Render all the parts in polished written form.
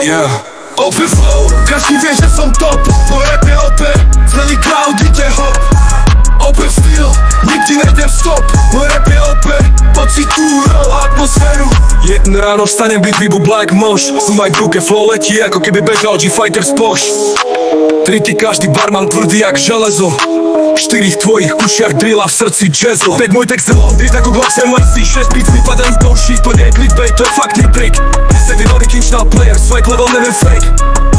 Yeah. Open flow, každý vie, že som top. Môj rap je OP, celý crowd ide hop. Open styl, nikdy nejdem stop. Môj rap je OP, pocitujú atmosféru. Jedno ráno vstanem, beat vybublá jak mož. Zumaj v ruke, flow letí, ako keby bežal G-Fighter z Poš. Trity, každý barman tvrdý jak železo. 4 tvojich ušiach drilla, v srdci jazzo. 5 môj text je tak Glock 7 Lexi. 6 beats vypadajú z bullshit, to nie je clickbait, to je faktný trik. 7 nový kinštál player, swag level neviem fake.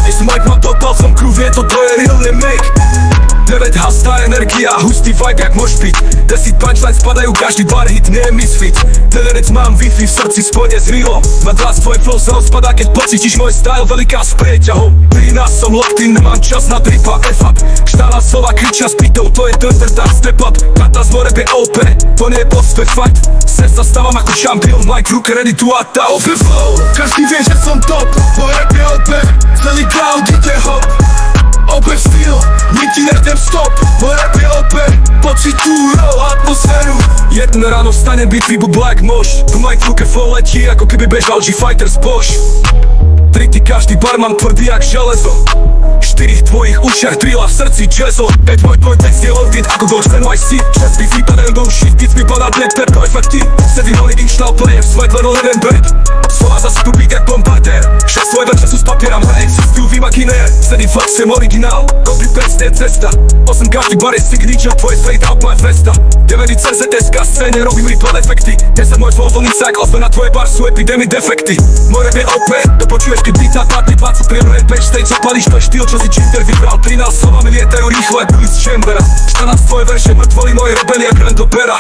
Jestli Mike mám to palcom crew, vie to je real remake. 9 hastá energia, hustý vibe jak môž byť. 10 punchline spadajú, každý bar hit, nie je misfit. Telerec mám Wi-Fi, v srdci spojne s Rilo. Ma 20 tvoj flow sa rozpadá, keď pocítiš môj style, veľká s prieťahou. Pri nás som locked in, nemám čas na tripa, F-up. Štála slova, kričia s pitou, to je Thunderdark, step up. Kata z more OP, to nie je post, fight. Sen sa stávam ako šampión, mic v ruke ready to attack. Open flow, každý vie, že som top. Môj rap je OP, celý crowd ide hop. Open styl, nikdy nejdem stop. Môj rap je OP, pocitujú atmosféru. Jedno ráno vstanem, beat vybublá jak mož. Tu mic v ruke, flow letí, ako keby bežal G-Fighter z Poš. Trity, každý barman tvrdý jak železo. 4 tvojich ušiach drilla, v srdci jazzo. 5 tvoj text je loaded ako Glock 7 YC. 6 beats vypadajú bullshit, beats vypadá dead, to je fakty. 7 nový inštál player, swag level neviem bad. Slova zase tu beat jak bombardér. 6 tvoj večer sú s papieram, existujú vymakiné. 7 flex sem originál, dobrý text je cesta. 8 každý bar je signature, tvoj straight out my festa. 9 CZSK, scéne robím ripple efekty. 10 môj flow voľný sak, ozve na tvoje bar sú epidémy defekty. Môj rap je OP, to počuješ keď beat zapadne 20 prierujem backstage, zapališ to je štýl, čo si cheater vybral. 13 slovami lietajú rýchlo jak Billy z Chambera. 14 tvoje verše mŕtvoli moje robenie jak Grand Opera.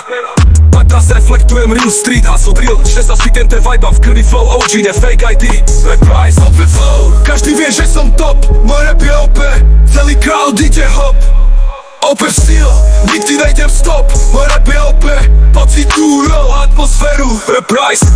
15 reflektujem real street hustle drill. 16 weekend je vibe v krvi flow OG, ne fake ID. Reprise, open flow, každý vie, že som top. Môj rap je OP, celý crowd ide hop. Open styl, nikdy nejdem stop. Môj rap je OP, pocitujú atmosféru. Reprise.